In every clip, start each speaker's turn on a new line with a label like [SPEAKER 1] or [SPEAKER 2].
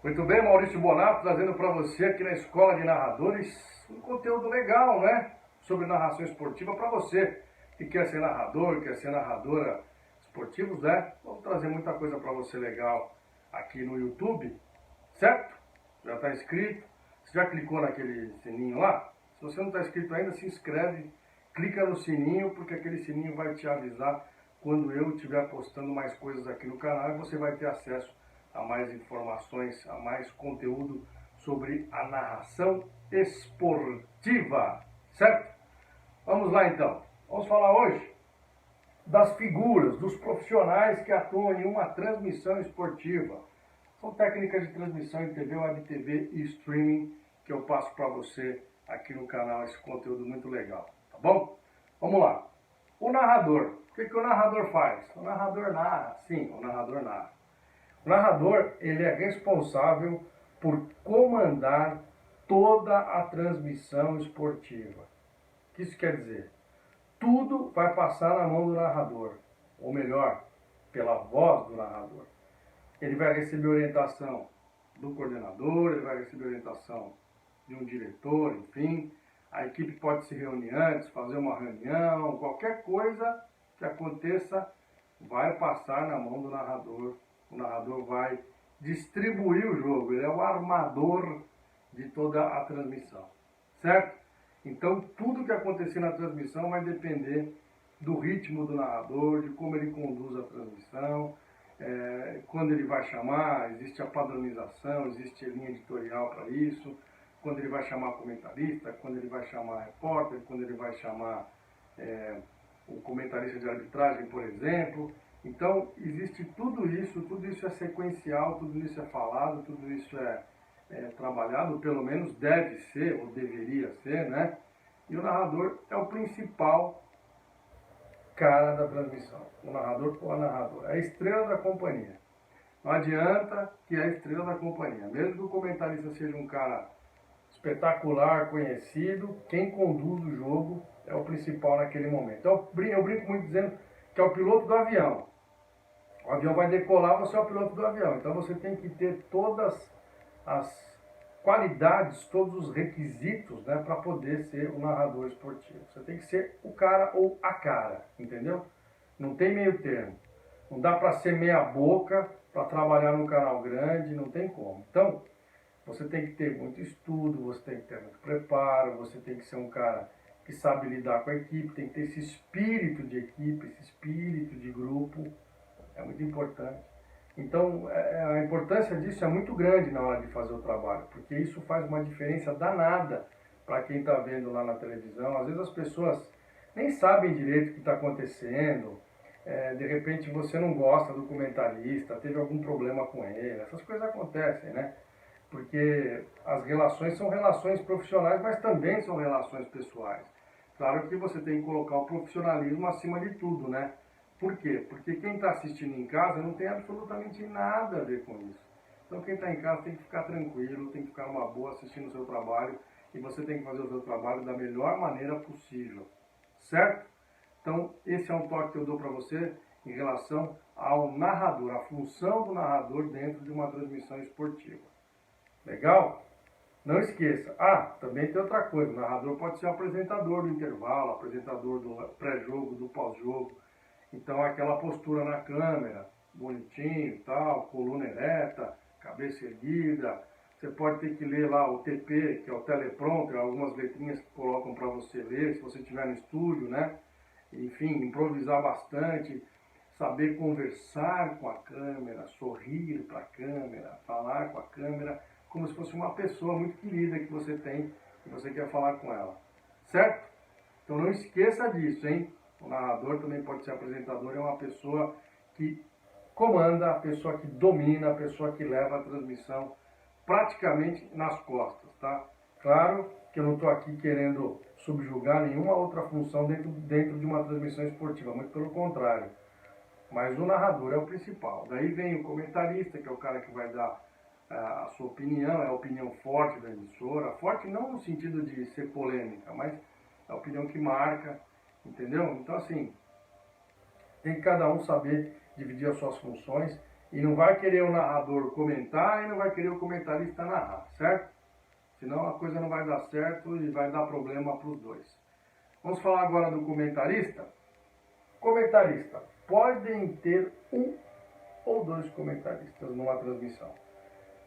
[SPEAKER 1] Muito bem, Maurício Bonato, trazendo para você aqui na Escola de Narradores um conteúdo legal, né? Sobre narração esportiva para você que quer ser narrador, quer ser narradora esportivos, né? Vamos trazer muita coisa para você legal aqui no YouTube, certo? Já está inscrito? Você já clicou naquele sininho lá? Se você não está inscrito ainda, se inscreve, clica no sininho, porque aquele sininho vai te avisar quando eu estiver postando mais coisas aqui no canal e você vai ter acesso a mais informações, a mais conteúdo sobre a narração esportiva, certo? Vamos lá então. Vamos falar hoje das figuras, dos profissionais que atuam em uma transmissão esportiva. São técnicas de transmissão em TV, Web TV e streaming que eu passo para você aqui no canal, esse conteúdo muito legal, tá bom? Vamos lá. O narrador. O que o narrador faz? O narrador narra. Sim, o narrador narra. O narrador, ele é responsável por comandar toda a transmissão esportiva. O que isso quer dizer? Tudo vai passar na mão do narrador, ou melhor, pela voz do narrador. Ele vai receber orientação do coordenador, ele vai receber orientação de um diretor, enfim. A equipe pode se reunir antes, fazer uma reunião, qualquer coisa que aconteça vai passar na mão do narrador. O narrador vai distribuir o jogo, ele é o armador de toda a transmissão, certo? Então, tudo que acontecer na transmissão vai depender do ritmo do narrador, de como ele conduz a transmissão, quando ele vai chamar, existe a padronização, existe a linha editorial para isso, quando ele vai chamar comentarista, quando ele vai chamar repórter, quando ele vai chamar o comentarista de arbitragem, por exemplo. Então, existe tudo isso é sequencial, tudo isso é falado, tudo isso é trabalhado, pelo menos deve ser, ou deveria ser, né? E o narrador é o principal cara da transmissão. O narrador ou a narradora. É a estrela da companhia. Não adianta que é a estrela da companhia. Mesmo que o comentarista seja um cara espetacular, conhecido, quem conduz o jogo é o principal naquele momento. Então, eu brinco muito dizendo que é o piloto do avião. O avião vai decolar, você é o piloto do avião. Então, você tem que ter todas as qualidades, todos os requisitos, né, para poder ser um narrador esportivo. Você tem que ser o cara ou a cara, entendeu? Não tem meio termo. Não dá para ser meia boca para trabalhar num canal grande, não tem como. Então, você tem que ter muito estudo, você tem que ter muito preparo, você tem que ser um cara que sabe lidar com a equipe, tem que ter esse espírito de equipe, esse espírito de grupo, é muito importante. Então, a importância disso é muito grande na hora de fazer o trabalho, porque isso faz uma diferença danada para quem está vendo lá na televisão. Às vezes as pessoas nem sabem direito o que está acontecendo, de repente você não gosta do comentarista, teve algum problema com ele, essas coisas acontecem, né? Porque as relações são relações profissionais, mas também são relações pessoais. Claro que você tem que colocar o profissionalismo acima de tudo, né? Por quê? Porque quem está assistindo em casa não tem absolutamente nada a ver com isso. Então quem está em casa tem que ficar tranquilo, tem que ficar numa boa assistindo o seu trabalho e você tem que fazer o seu trabalho da melhor maneira possível, certo? Então esse é um toque que eu dou para você em relação ao narrador, a função do narrador dentro de uma transmissão esportiva. Legal? Não esqueça. Também tem outra coisa, o narrador pode ser apresentador do intervalo, apresentador do pré-jogo, do pós-jogo. Então, aquela postura na câmera, bonitinho, tal, coluna ereta, cabeça erguida. Você pode ter que ler lá o TP, que é o teleprompter, algumas letrinhas que colocam para você ler, se você estiver no estúdio, né? Enfim, improvisar bastante, saber conversar com a câmera, sorrir para a câmera, falar com a câmera, como se fosse uma pessoa muito querida que você tem e você quer falar com ela. Certo? Então, não esqueça disso, hein? O narrador também pode ser apresentador, é uma pessoa que comanda, a pessoa que domina, a pessoa que leva a transmissão praticamente nas costas, tá? Claro que eu não estou aqui querendo subjugar nenhuma outra função dentro de uma transmissão esportiva, muito pelo contrário. Mas o narrador é o principal. Daí vem o comentarista, que é o cara que vai dar a sua opinião, é a opinião forte da emissora. Forte não no sentido de ser polêmica, mas é a opinião que marca. Entendeu? Então, assim, tem que cada um saber dividir as suas funções E não vai querer o narrador comentar e não vai querer o comentarista narrar, certo? Senão a coisa não vai dar certo e vai dar problema para os dois. Vamos falar agora do comentarista. Comentarista. Podem ter um ou dois comentaristas numa transmissão.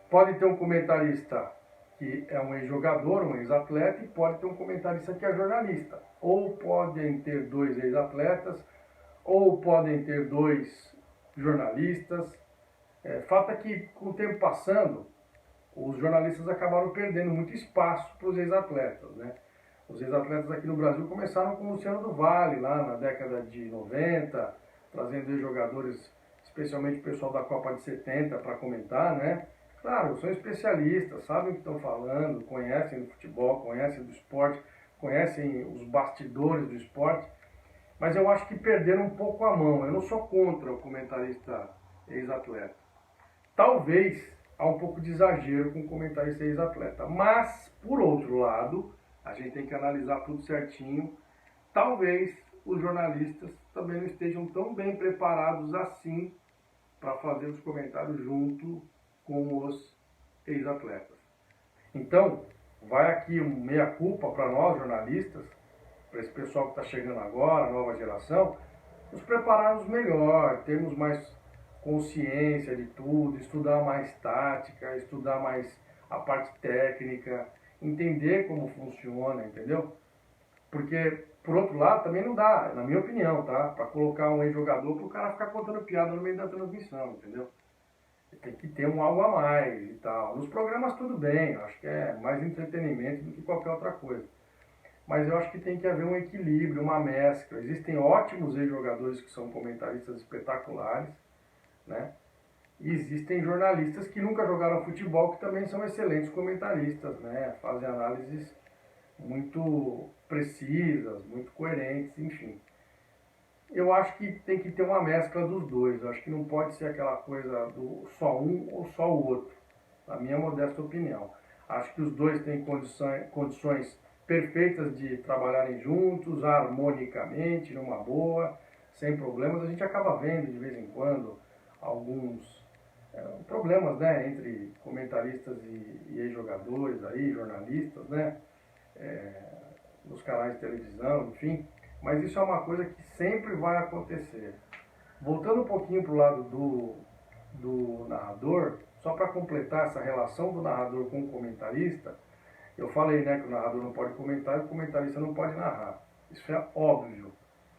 [SPEAKER 1] Pode ter um comentarista que é um ex-jogador, um ex-atleta, e pode ter um comentarista que é jornalista. Ou podem ter dois ex-atletas, ou podem ter dois jornalistas. Fato é que, com o tempo passando, os jornalistas acabaram perdendo muito espaço para os ex-atletas, né? Os ex-atletas aqui no Brasil começaram com o Luciano do Vale, lá na década de 90, trazendo ex-jogadores, especialmente o pessoal da Copa de 70, para comentar, né? Claro, são especialistas, sabem o que estão falando, conhecem do futebol, conhecem do esporte, conhecem os bastidores do esporte, mas eu acho que perderam um pouco a mão. Eu não sou contra o comentarista ex-atleta. Talvez há um pouco de exagero com o comentarista ex-atleta, mas, por outro lado, a gente tem que analisar tudo certinho. Talvez os jornalistas também não estejam tão bem preparados assim para fazer os comentários junto com os ex-atletas. Então, vai aqui um meia-culpa para nós, jornalistas, para esse pessoal que está chegando agora, a nova geração, nos prepararmos melhor, termos mais consciência de tudo, estudar mais tática, estudar mais a parte técnica, entender como funciona, entendeu? Porque, por outro lado, também não dá, na minha opinião, tá? Para colocar um ex-jogador para o cara ficar contando piada no meio da transmissão, entendeu? Tem que ter um algo a mais e tal. Nos programas tudo bem, eu acho que é mais entretenimento do que qualquer outra coisa. Mas eu acho que tem que haver um equilíbrio, uma mescla. Existem ótimos ex-jogadores que são comentaristas espetaculares, né? E existem jornalistas que nunca jogaram futebol que também são excelentes comentaristas, né? Fazem análises muito precisas, muito coerentes, enfim. Eu acho que tem que ter uma mescla dos dois. Eu acho que não pode ser aquela coisa do só um ou só o outro, na minha modesta opinião. Acho que os dois têm condições perfeitas de trabalharem juntos, harmonicamente, numa boa, sem problemas. A gente acaba vendo de vez em quando alguns problemas, né, entre comentaristas e ex-jogadores aí, jornalistas, né, nos canais de televisão, enfim. Mas isso é uma coisa que sempre vai acontecer. Voltando um pouquinho para o lado do narrador, só para completar essa relação do narrador com o comentarista, eu falei, né, que o narrador não pode comentar e o comentarista não pode narrar. Isso é óbvio,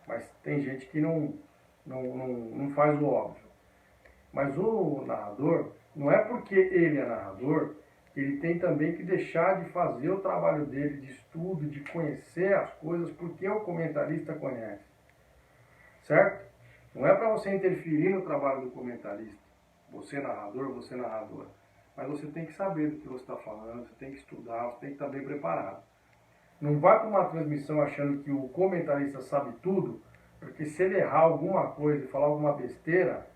[SPEAKER 1] mas tem gente que não faz o óbvio. Mas o narrador, não é porque ele é narrador, ele tem também que deixar de fazer o trabalho dele de estudo, de conhecer as coisas, porque o comentarista conhece. Certo? Não é para você interferir no trabalho do comentarista. Você narrador, você narradora. Mas você tem que saber do que você está falando, você tem que estudar, você tem que estar bem preparado. Não vá para uma transmissão achando que o comentarista sabe tudo, porque se ele errar alguma coisa e falar alguma besteira,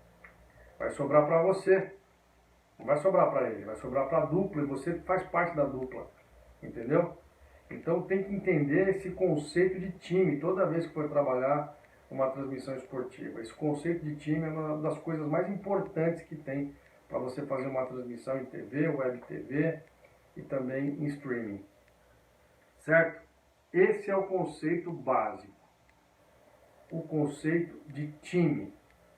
[SPEAKER 1] vai sobrar para você. Não vai sobrar para ele, vai sobrar para a dupla e você faz parte da dupla. Entendeu? Então tem que entender esse conceito de time toda vez que for trabalhar uma transmissão esportiva. Esse conceito de time é uma das coisas mais importantes que tem para você fazer uma transmissão em TV, web TV e também em streaming. Certo? Esse é o conceito básico. O conceito de time,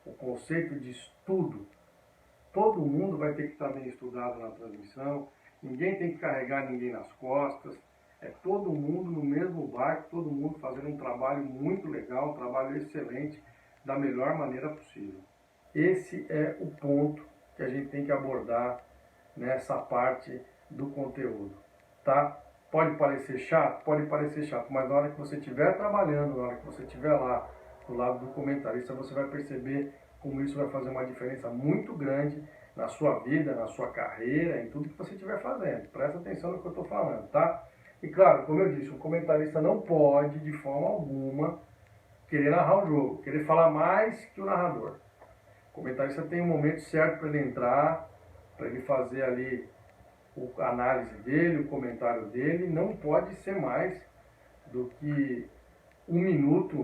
[SPEAKER 1] o conceito de estudo. Todo mundo vai ter que estar bem estudado na transmissão, ninguém tem que carregar ninguém nas costas, é todo mundo no mesmo barco, todo mundo fazendo um trabalho muito legal, um trabalho excelente, da melhor maneira possível. Esse é o ponto que a gente tem que abordar nessa parte do conteúdo, tá? Pode parecer chato? Pode parecer chato, mas na hora que você estiver trabalhando, na hora que você estiver lá do lado do comentarista, você vai perceber como isso vai fazer uma diferença muito grande na sua vida, na sua carreira, em tudo que você estiver fazendo. Presta atenção no que eu estou falando, tá? E claro, como eu disse, o comentarista não pode, de forma alguma, querer narrar o jogo, querer falar mais que o narrador. O comentarista tem um momento certo para ele entrar, para ele fazer ali a análise dele, o comentário dele, não pode ser mais do que um minuto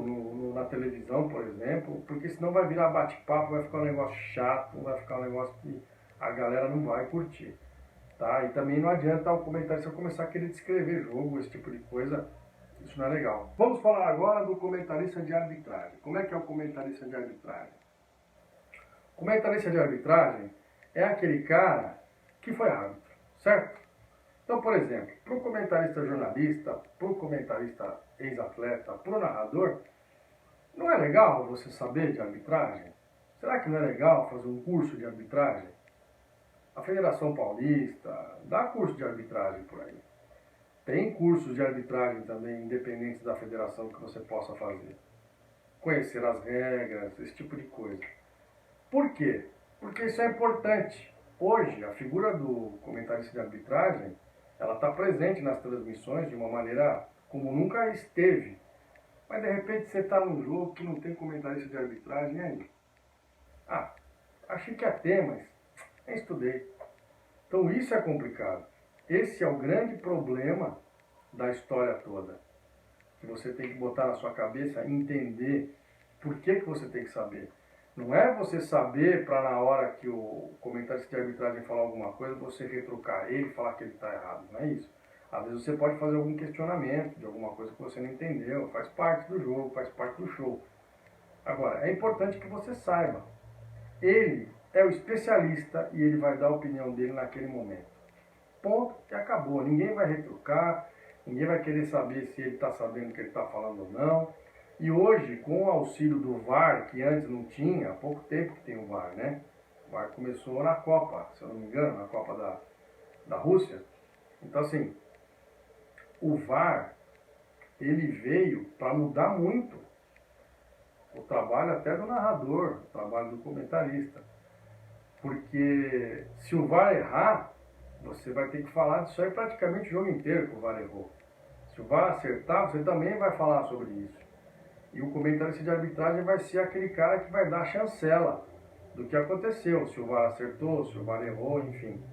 [SPEAKER 1] na televisão, por exemplo, porque senão vai virar bate-papo, vai ficar um negócio chato, vai ficar um negócio que a galera não vai curtir. Tá? E também não adianta o comentarista começar a querer descrever jogo, esse tipo de coisa, isso não é legal. Vamos falar agora do comentarista de arbitragem. Como é que é o comentarista de arbitragem? O comentarista de arbitragem é aquele cara que foi árbitro, certo? Então, por exemplo, para o comentarista jornalista, para o comentarista ex-atleta, para o narrador, não é legal você saber de arbitragem? Será que não é legal fazer um curso de arbitragem? A Federação Paulista dá curso de arbitragem por aí. Tem cursos de arbitragem também independentes da federação que você possa fazer. Conhecer as regras, esse tipo de coisa. Por quê? Porque isso é importante. Hoje, a figura do comentarista de arbitragem, ela está presente nas transmissões de uma maneira como nunca esteve. Mas de repente você está num jogo que não tem comentarista de arbitragem, e aí? Ah, achei que ia ter, mas nem estudei. Então isso é complicado. Esse é o grande problema da história toda. Que você tem que botar na sua cabeça e entender por que você tem que saber. Não é você saber para na hora que o comentarista de arbitragem falar alguma coisa, você retrucar ele e falar que ele está errado. Não é isso. Às vezes você pode fazer algum questionamento de alguma coisa que você não entendeu. Faz parte do jogo, faz parte do show. Agora, é importante que você saiba. Ele é o especialista e ele vai dar a opinião dele naquele momento. Ponto e acabou. Ninguém vai retrucar, ninguém vai querer saber se ele está sabendo o que ele está falando ou não. E hoje, com o auxílio do VAR, que antes não tinha, há pouco tempo que tem o VAR, né? O VAR começou na Copa, se eu não me engano, na Copa da Rússia. Então, assim, o VAR, ele veio para mudar muito o trabalho até do narrador, o trabalho do comentarista. Porque se o VAR errar, você vai ter que falar disso aí praticamente o jogo inteiro que o VAR errou. Se o VAR acertar, você também vai falar sobre isso. E o comentarista de arbitragem vai ser aquele cara que vai dar a chancela do que aconteceu. Se o VAR acertou, se o VAR errou, enfim.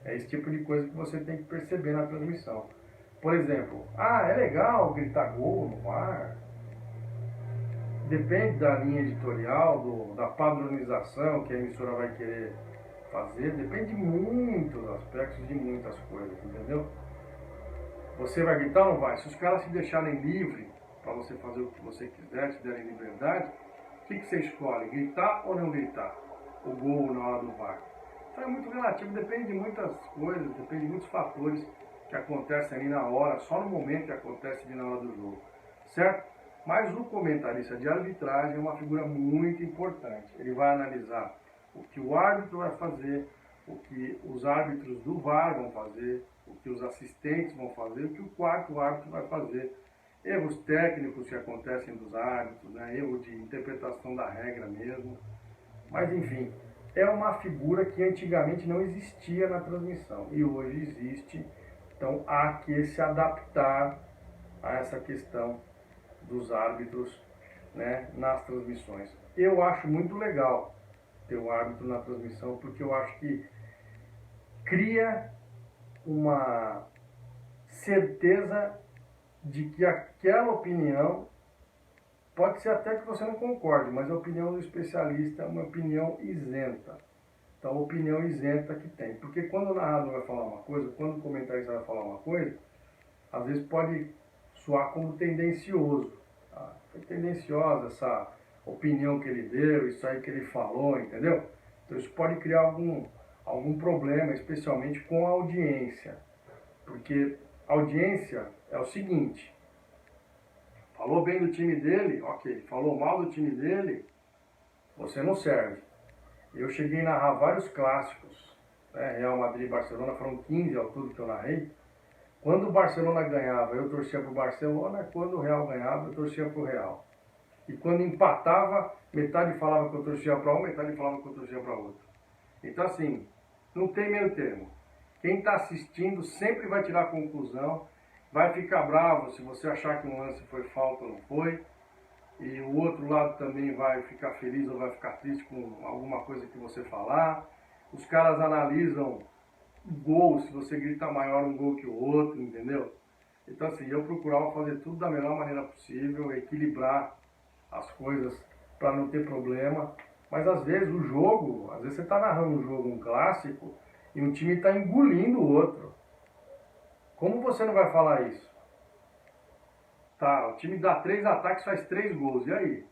[SPEAKER 1] É esse tipo de coisa que você tem que perceber na transmissão. Por exemplo, é legal gritar gol no VAR. Depende da linha editorial, da padronização que a emissora vai querer fazer. Depende de muitos aspectos, de muitas coisas, entendeu? Você vai gritar ou não vai? Se os caras te deixarem livre para você fazer o que você quiser, te derem liberdade, o que você escolhe? Gritar ou não gritar? O gol na hora do VAR. Então é muito relativo, depende de muitas coisas, depende de muitos fatores que acontecem ali na hora, só no momento que acontece ali na hora do jogo. Certo? Mas o comentarista de arbitragem é uma figura muito importante. Ele vai analisar o que o árbitro vai fazer, o que os árbitros do VAR vão fazer, o que os assistentes vão fazer, o que o quarto árbitro vai fazer. Erros técnicos que acontecem dos árbitros, né? Erro de interpretação da regra mesmo. Mas enfim, é uma figura que antigamente não existia na transmissão e hoje existe. Então há que se adaptar a essa questão dos árbitros, né, nas transmissões. Eu acho muito legal ter o árbitro na transmissão, porque eu acho que cria uma certeza de que aquela opinião, pode ser até que você não concorde, mas a opinião do especialista é uma opinião isenta. Então, a opinião isenta que tem. Porque quando o narrador vai falar uma coisa, quando o comentarista vai falar uma coisa, às vezes pode soar como tendencioso. Tá? Foi tendenciosa essa opinião que ele deu, isso aí que ele falou, entendeu? Então, isso pode criar algum problema, especialmente com a audiência. Porque a audiência é o seguinte: falou bem do time dele, ok. Falou mal do time dele, você não serve. Eu cheguei a narrar vários clássicos, né? Real Madrid e Barcelona, foram 15 ao todo que eu narrei. Quando o Barcelona ganhava, eu torcia para o Barcelona. Quando o Real ganhava, eu torcia para o Real. E quando empatava, metade falava que eu torcia para um, metade falava que eu torcia para outro. Então assim, não tem meio termo. Quem está assistindo sempre vai tirar a conclusão, vai ficar bravo se você achar que um lance foi falta ou não foi. E o outro lado também vai ficar feliz ou vai ficar triste com alguma coisa que você falar. Os caras analisam o gol, se você grita maior um gol que o outro, entendeu? Então assim, eu procurava fazer tudo da melhor maneira possível, equilibrar as coisas para não ter problema. Mas às vezes o jogo, às vezes você está narrando um jogo, um clássico, e um time está engolindo o outro. Como você não vai falar isso? Tá, o time dá 3 ataques, faz 3 gols, e aí?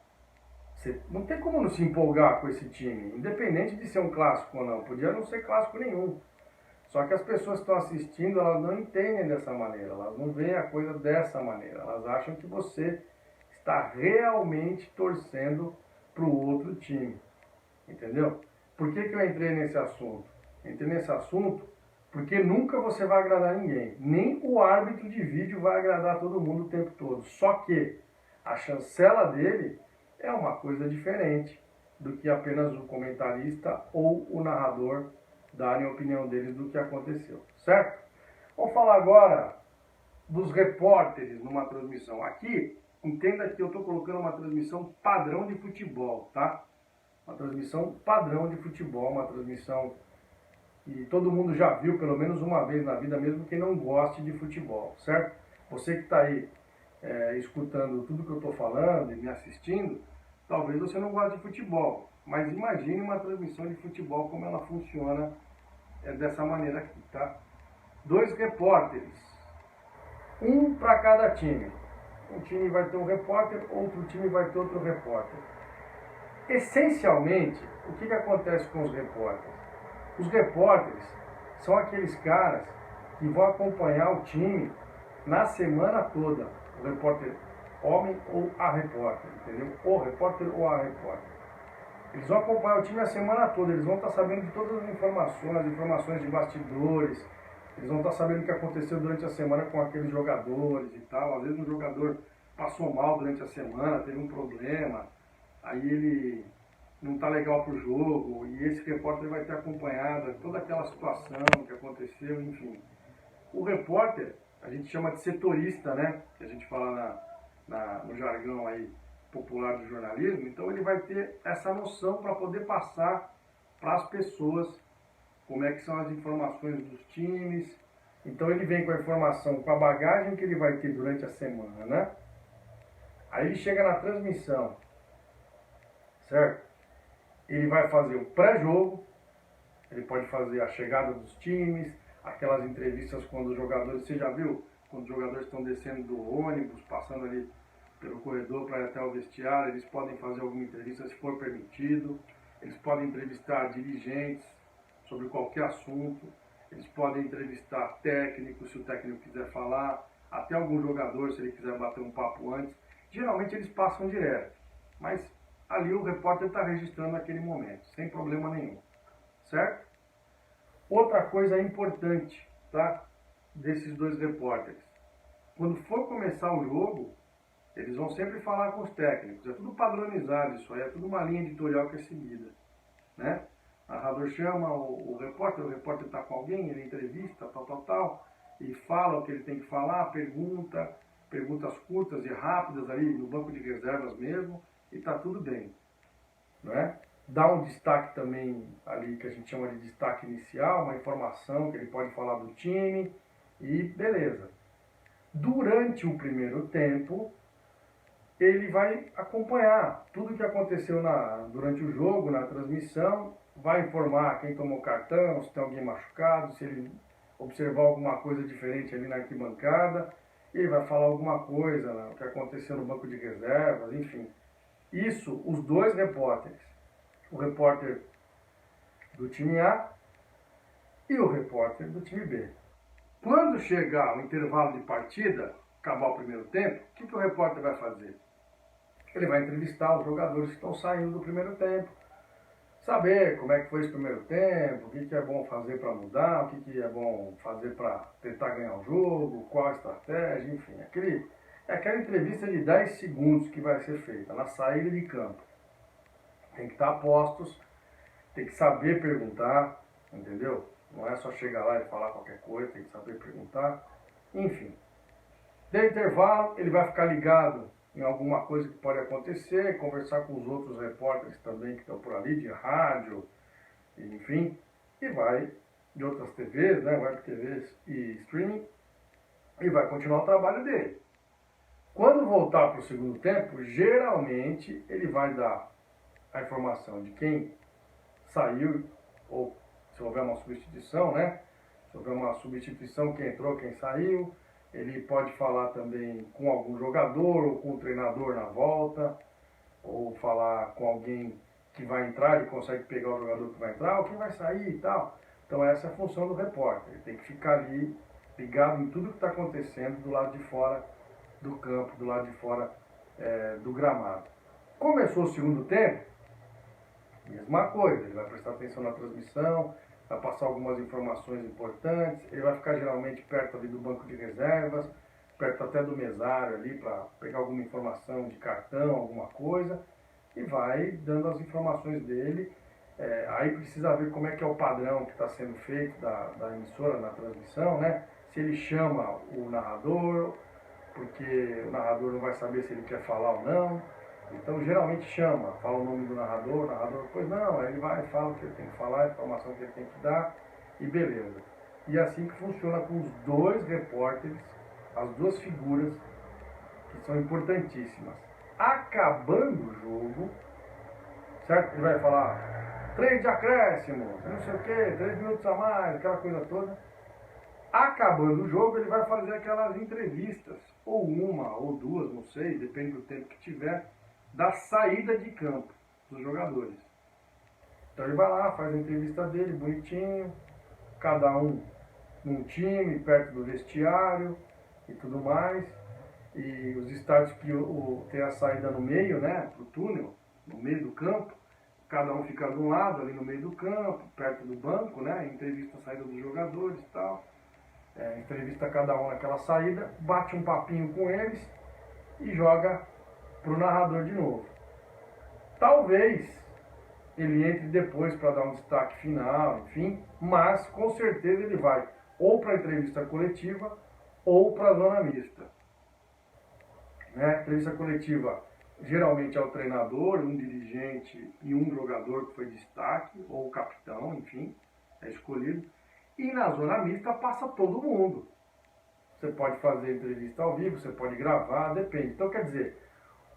[SPEAKER 1] Você não tem como não se empolgar com esse time, independente de ser um clássico ou não. Podia não ser clássico nenhum. Só que as pessoas que estão assistindo, elas não entendem dessa maneira, elas não veem a coisa dessa maneira. Elas acham que você está realmente torcendo para o outro time. Entendeu? Por que eu entrei nesse assunto? Entrei nesse assunto porque nunca você vai agradar ninguém. Nem o árbitro de vídeo vai agradar todo mundo o tempo todo. Só que a chancela dele é uma coisa diferente do que apenas o comentarista ou o narrador darem a opinião deles do que aconteceu. Certo? Vamos falar agora dos repórteres numa transmissão. Aqui, entenda que eu estou colocando uma transmissão padrão de futebol, tá? Uma transmissão padrão de futebol, uma transmissão que todo mundo já viu pelo menos uma vez na vida, mesmo quem não goste de futebol, certo? Você que está aí escutando tudo que eu estou falando e me assistindo, talvez você não goste de futebol, mas imagine uma transmissão de futebol como ela funciona dessa maneira aqui, tá? 2 repórteres, um para cada time. Um time vai ter um repórter, outro time vai ter outro repórter. Essencialmente, o que acontece com os repórteres? Os repórteres são aqueles caras que vão acompanhar o time na semana toda. O repórter homem ou a repórter, entendeu? O repórter ou a repórter. Eles vão acompanhar o time a semana toda, eles vão estar sabendo de todas as informações de bastidores, eles vão estar sabendo o que aconteceu durante a semana com aqueles jogadores e tal. Às vezes um jogador passou mal durante a semana, teve um problema, aí ele não está legal para o jogo, e esse repórter vai ter acompanhado toda aquela situação que aconteceu, enfim. O repórter, a gente chama de setorista, né? Que a gente fala no jargão aí popular do jornalismo. Então ele vai ter essa noção para poder passar para as pessoas como é que são as informações dos times. Então ele vem com a informação, com a bagagem que ele vai ter durante a semana, né? Aí ele chega na transmissão, certo? Ele vai fazer o pré-jogo, ele pode fazer a chegada dos times, aquelas entrevistas quando os jogadores, você já viu? Quando os jogadores estão descendo do ônibus, passando ali pelo corredor para ir até o vestiário, eles podem fazer alguma entrevista se for permitido, eles podem entrevistar dirigentes sobre qualquer assunto, eles podem entrevistar técnicos, se o técnico quiser falar, até algum jogador, se ele quiser bater um papo antes. Geralmente eles passam direto, mas ali o repórter está registrando naquele momento, sem problema nenhum, certo? Outra coisa importante, tá? Desses 2 repórteres. Quando for começar o jogo, eles vão sempre falar com os técnicos. É tudo padronizado isso aí, é tudo uma linha editorial que é seguida, né? O narrador chama o repórter está com alguém, ele entrevista, tal, e fala o que ele tem que falar, perguntas curtas e rápidas ali no banco de reservas mesmo, e está tudo bem, né? Dá um destaque também ali que a gente chama de destaque inicial, uma informação que ele pode falar do time e beleza. Durante o primeiro tempo, ele vai acompanhar tudo o que aconteceu durante o jogo, na transmissão, vai informar quem tomou cartão, se tem alguém machucado, se ele observar alguma coisa diferente ali na arquibancada, ele vai falar alguma coisa, né, o que aconteceu no banco de reservas, enfim. Isso, os 2 repórteres, o repórter do time A e o repórter do time B. Quando chegar o intervalo de partida, acabar o primeiro tempo, o que o repórter vai fazer? Ele vai entrevistar os jogadores que estão saindo do primeiro tempo, saber como é que foi esse primeiro tempo, o que é bom fazer para mudar, o que é bom fazer para tentar ganhar o jogo, qual a estratégia, enfim. Aquela entrevista de 10 segundos que vai ser feita na saída de campo. Tem que estar a postos, tem que saber perguntar, entendeu? Não é só chegar lá e falar qualquer coisa, tem que saber perguntar. Enfim, deu intervalo, ele vai ficar ligado em alguma coisa que pode acontecer, conversar com os outros repórteres também que estão por ali, de rádio, enfim, e vai de outras TVs, né, web TVs e streaming, e vai continuar o trabalho dele. Quando voltar para o segundo tempo, geralmente ele vai dar a informação de quem saiu, ou se houver uma substituição, né? Se houver uma substituição, quem entrou, quem saiu. Ele pode falar também com algum jogador ou com o treinador na volta, ou falar com alguém que vai entrar, ele consegue pegar o jogador que vai entrar, ou quem vai sair e tal. Então essa é a função do repórter, ele tem que ficar ali ligado em tudo que está acontecendo do lado de fora do campo, do lado de fora do gramado. Começou o segundo tempo, mesma coisa, ele vai prestar atenção na transmissão, vai passar algumas informações importantes, ele vai ficar geralmente perto ali do banco de reservas, perto até do mesário ali para pegar alguma informação de cartão, alguma coisa, e vai dando as informações dele. Aí precisa ver como é que é o padrão que está sendo feito da emissora na transmissão, né? Se ele chama o narrador, porque o narrador não vai saber se ele quer falar ou não. Então geralmente chama, fala o nome do narrador, o narrador, pois não, aí ele vai e fala o que ele tem que falar, a informação que ele tem que dar, e beleza. E é assim que funciona com os dois repórteres, as duas figuras que são importantíssimas. Acabando o jogo, certo? Ele vai falar 3 de acréscimo, não sei o que, 3 minutos a mais, aquela coisa toda. Acabando o jogo, ele vai fazer aquelas entrevistas, ou uma, ou duas, não sei, depende do tempo que tiver, da saída de campo dos jogadores. Então ele vai lá, faz a entrevista dele, bonitinho, cada um num time, perto do vestiário e tudo mais. E os estádios que tem a saída no meio, né, pro túnel, no meio do campo, cada um fica de um lado, ali no meio do campo, perto do banco, né, entrevista a saída dos jogadores e tal. Entrevista cada um naquela saída, bate um papinho com eles e joga pro narrador de novo. Talvez ele entre depois para dar um destaque final, enfim, mas com certeza ele vai ou para a entrevista coletiva ou para a zona mista. Né? Entrevista coletiva geralmente é o treinador, um dirigente e um jogador que foi destaque, ou o capitão, enfim, é escolhido. E na zona mista passa todo mundo. Você pode fazer entrevista ao vivo, você pode gravar, depende. Então quer dizer,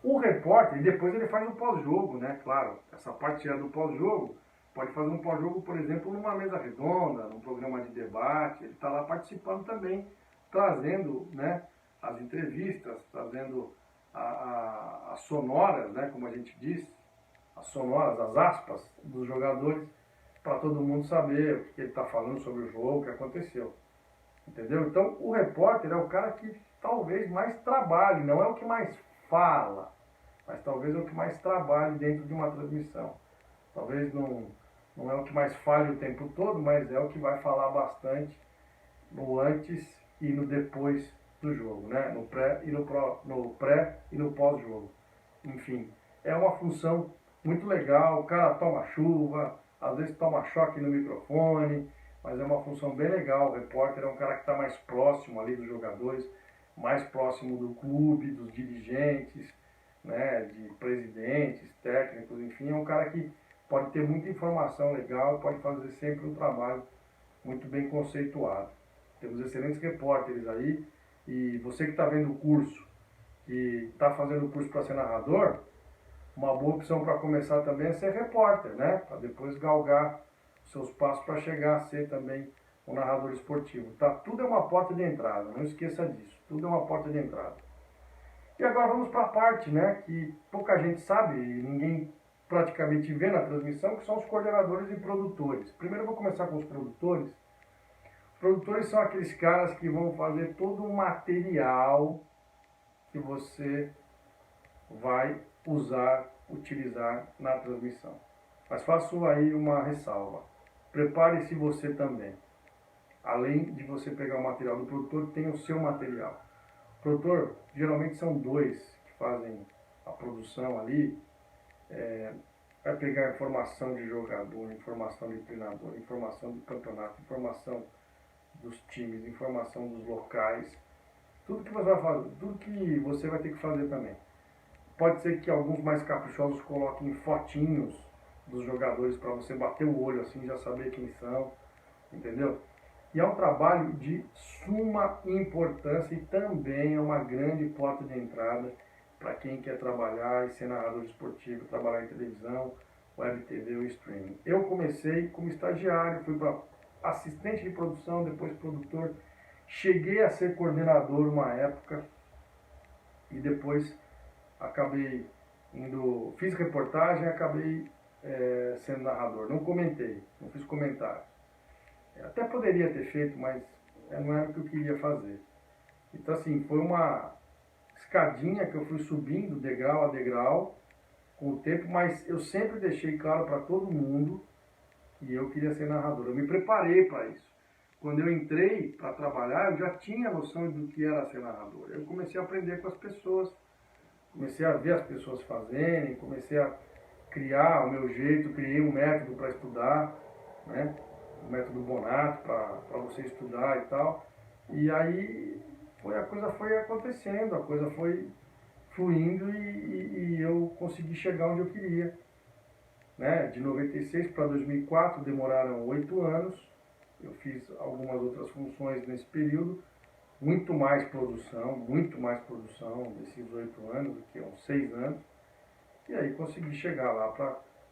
[SPEAKER 1] o repórter, e depois ele faz um pós-jogo, né? Claro, essa parte é do pós-jogo. Pode fazer um pós-jogo, por exemplo, numa mesa redonda, num programa de debate. Ele está lá participando também, trazendo, né, as entrevistas, trazendo as sonoras, né, como a gente diz, as sonoras, as aspas dos jogadores, para todo mundo saber o que ele está falando sobre o jogo, o que aconteceu. Entendeu? Então, o repórter é o cara que talvez mais trabalhe, não é o que mais fala, mas talvez é o que mais trabalhe dentro de uma transmissão. Talvez não é o que mais fale o tempo todo, mas é o que vai falar bastante no antes e no depois do jogo, né? No pré e no pós-jogo. Enfim, é uma função muito legal. O cara toma chuva, às vezes toma choque no microfone, mas é uma função bem legal. O repórter é um cara que está mais próximo ali dos jogadores, mais próximo do clube, dos dirigentes, né, de presidentes, técnicos, enfim, é um cara que pode ter muita informação legal, pode fazer sempre um trabalho muito bem conceituado. Temos excelentes repórteres aí, e você que está vendo o curso, que está fazendo o curso para ser narrador, uma boa opção para começar também é ser repórter, né? Para depois galgar os seus passos para chegar a ser também um narrador esportivo. Tá? Tudo é uma porta de entrada, não esqueça disso. Tudo é uma porta de entrada. E agora vamos para a parte, né, que pouca gente sabe, e ninguém praticamente vê na transmissão, que são os coordenadores e produtores. Primeiro eu vou começar com os produtores. Os produtores são aqueles caras que vão fazer todo o material que você vai utilizar na transmissão. Mas faço aí uma ressalva. Prepare-se você também. Além de você pegar o material do produtor, tem o seu material. O produtor, geralmente são dois que fazem a produção ali. Vai pegar informação de jogador, informação de treinador, informação do campeonato, informação dos times, informação dos locais. Tudo que você vai fazer, tudo que você vai ter que fazer também. Pode ser que alguns mais caprichosos coloquem fotinhos dos jogadores para você bater o olho assim, já saber quem são, entendeu? E é um trabalho de suma importância e também é uma grande porta de entrada para quem quer trabalhar e ser narrador esportivo, trabalhar em televisão, web TV ou streaming. Eu comecei como estagiário, fui para assistente de produção, depois produtor, cheguei a ser coordenador uma época e depois acabei indo, fiz reportagem e acabei sendo narrador. Não comentei, não fiz comentário. Até poderia ter feito, mas não era o que eu queria fazer. Então assim, foi uma escadinha que eu fui subindo degrau a degrau com o tempo, mas eu sempre deixei claro para todo mundo que eu queria ser narrador. Eu me preparei para isso. Quando eu entrei para trabalhar, eu já tinha noção do que era ser narrador. Eu comecei a aprender com as pessoas, comecei a ver as pessoas fazerem, comecei a criar o meu jeito, criei um método para estudar, né? O método Bonato para você estudar e tal. E aí a coisa foi acontecendo, a coisa foi fluindo e eu consegui chegar onde eu queria. Né? De 96 para 2004 demoraram 8 anos. Eu fiz algumas outras funções nesse período, muito mais produção desses 8 anos, que é uns 6 anos. E aí consegui chegar lá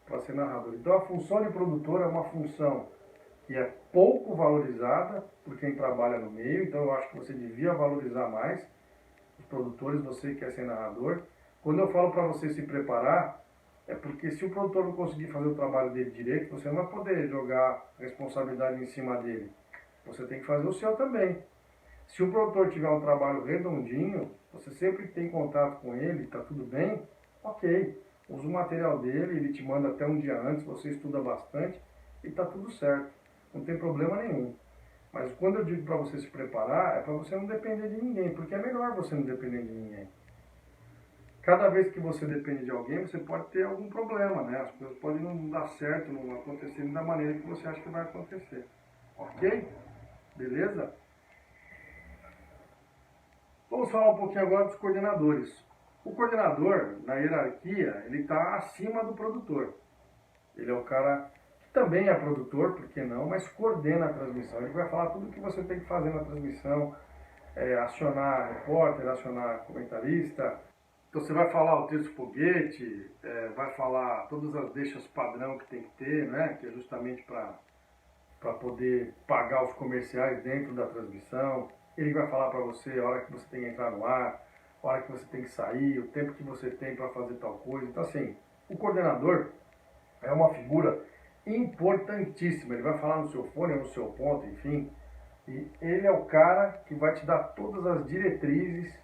[SPEAKER 1] para ser narrador. Então a função de produtor é uma função que é pouco valorizada por quem trabalha no meio, então eu acho que você devia valorizar mais os produtores, você que quer ser narrador. Quando eu falo para você se preparar, é porque se o produtor não conseguir fazer o trabalho dele direito, você não vai poder jogar a responsabilidade em cima dele. Você tem que fazer o seu também. Se o produtor tiver um trabalho redondinho, você sempre tem contato com ele, está tudo bem, ok. Usa o material dele, ele te manda até um dia antes, você estuda bastante e está tudo certo. Não tem problema nenhum. Mas quando eu digo para você se preparar, é para você não depender de ninguém, porque é melhor você não depender de ninguém. Cada vez que você depende de alguém, você pode ter algum problema, né? As coisas podem não dar certo, não acontecer da maneira que você acha que vai acontecer. Ok? Beleza? Vamos falar um pouquinho agora dos coordenadores. O coordenador, na hierarquia, ele está acima do produtor. Ele é o cara que também é produtor, por que não, mas coordena a transmissão. Ele vai falar tudo o que você tem que fazer na transmissão, acionar repórter, acionar comentarista. Então você vai falar o texto foguete, vai falar todas as deixas padrão que tem que ter, né? Que é justamente para poder pagar os comerciais dentro da transmissão. Ele vai falar para você a hora que você tem que entrar no ar, a hora que você tem que sair, o tempo que você tem para fazer tal coisa. Então assim, o coordenador é uma figura importantíssima. Ele vai falar no seu fone, no seu ponto, enfim. E ele é o cara que vai te dar todas as diretrizes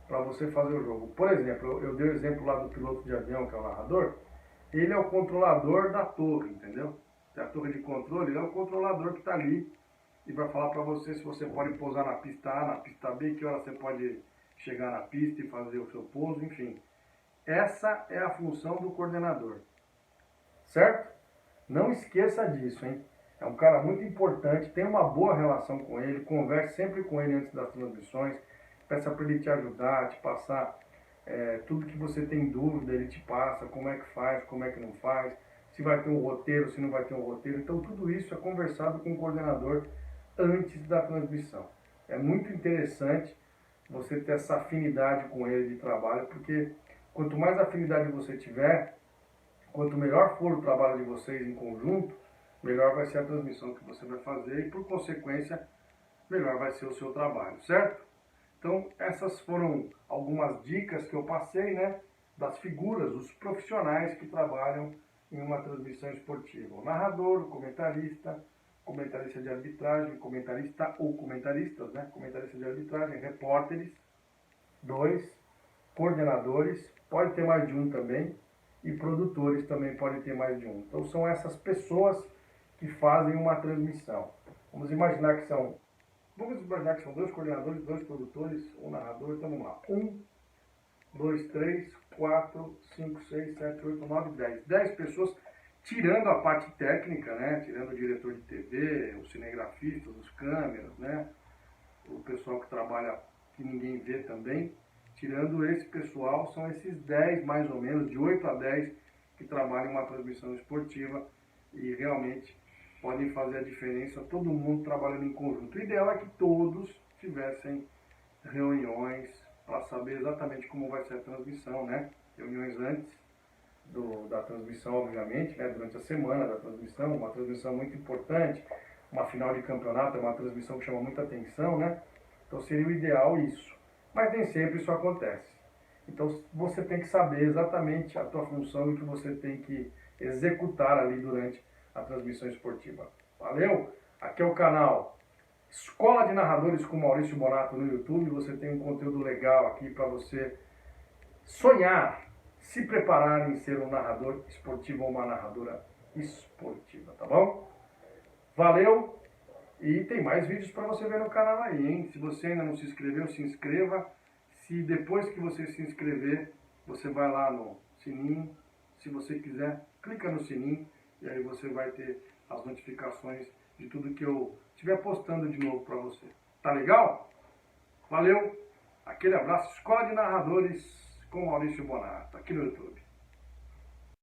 [SPEAKER 1] para você fazer o jogo. Por exemplo, eu dei o exemplo lá do piloto de avião, que é o narrador. Ele é o controlador da torre, entendeu? Tem a torre de controle, ele é o controlador que está ali e vai falar para você se você pode pousar na pista A, na pista B, que hora você pode chegar na pista e fazer o seu pouso, enfim. Essa é a função do coordenador. Certo? Não esqueça disso, hein? É um cara muito importante, tenha uma boa relação com ele, converse sempre com ele antes das transmissões, peça para ele te ajudar, te passar tudo que você tem dúvida, ele te passa, como é que faz, como é que não faz, se vai ter um roteiro, se não vai ter um roteiro. Então tudo isso é conversado com o coordenador antes da transmissão. É muito interessante você ter essa afinidade com ele de trabalho, porque quanto mais afinidade você tiver, quanto melhor for o trabalho de vocês em conjunto, melhor vai ser a transmissão que você vai fazer e, por consequência, melhor vai ser o seu trabalho, certo? Então, essas foram algumas dicas que eu passei, né, das figuras, os profissionais que trabalham em uma transmissão esportiva. O narrador, o comentarista de arbitragem, comentarista ou comentaristas, né, comentarista de arbitragem, repórteres, 2, coordenadores, pode ter mais de um também, e produtores também podem ter mais de um. Então são essas pessoas que fazem uma transmissão. Vamos imaginar que são 2 coordenadores, 2 produtores, um narrador. Então vamos lá. 1, 2, 3, 4, 5, 6, 7, 8, 9, 10. 10 pessoas, tirando a parte técnica, né? Tirando o diretor de TV, os cinegrafistas, os câmeras, né? O pessoal que trabalha, que ninguém vê também. Tirando esse pessoal, são esses 10 mais ou menos, de 8 a 10, que trabalham em uma transmissão esportiva e realmente podem fazer a diferença, todo mundo trabalhando em conjunto. O ideal é que todos tivessem reuniões para saber exatamente como vai ser a transmissão, né? Reuniões antes da transmissão, obviamente, né? Durante a semana da transmissão, uma transmissão muito importante, uma final de campeonato, é uma transmissão que chama muita atenção, né? Então seria o ideal isso. Mas nem sempre isso acontece. Então você tem que saber exatamente a tua função e o que você tem que executar ali durante a transmissão esportiva. Valeu? Aqui é o canal Escola de Narradores com Maurício Bonato no YouTube. Você tem um conteúdo legal aqui para você sonhar, se preparar em ser um narrador esportivo ou uma narradora esportiva, tá bom? Valeu! E tem mais vídeos para você ver no canal aí, hein? Se você ainda não se inscreveu, se inscreva. Se depois que você se inscrever, você vai lá no sininho, se você quiser, clica no sininho e aí você vai ter as notificações de tudo que eu estiver postando de novo para você. Tá legal? Valeu! Aquele abraço, Escola de Narradores com Maurício Bonato, aqui no YouTube.